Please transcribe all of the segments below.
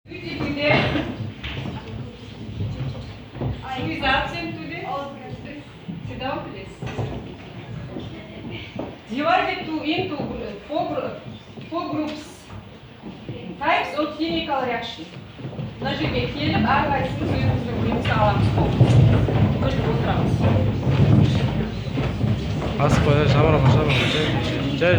Today, who is absent today? Sit down, please. Divided into four groups. Types of chemical reaction. Mына жерге келіп, әрқайсымыз өзіміздің ойымызды аламыз. Көріп отырамыз. Асықпа, жабырама. Жай.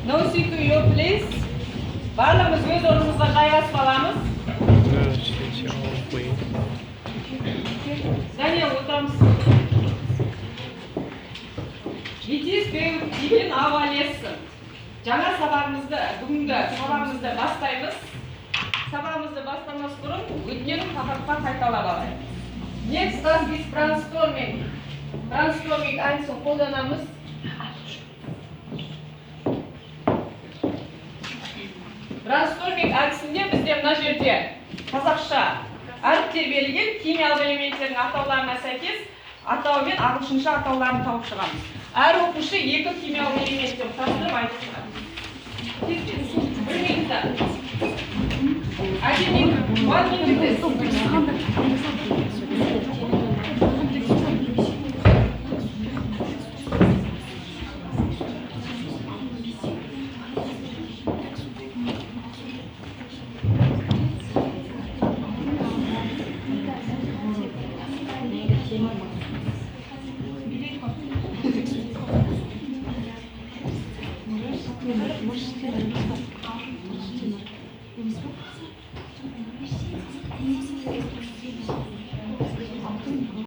Now sit to your place. Барлығымыз өз орнымызға жайғасып аламыз. Және отырамыз. Деген авалесі. Жаңа сабағымызды, бүгінгі сабағымызды бастаймыз. Сабағымызды бастамас бұрын өткен тақырыпқа қайталап алайық. Next class is brainstorming. Brainstorming әдісін қолданамыз. Brainstorming әдісінде бізде мына жерде қазақша әріптер берілген химиялық элементтердің атауларына сәйкес атауы мен ағылшынша атауларын тауып шығамыз. Әр оқушы екі химиялық элементтерді тапсырып айтып шығады. Bir minutта.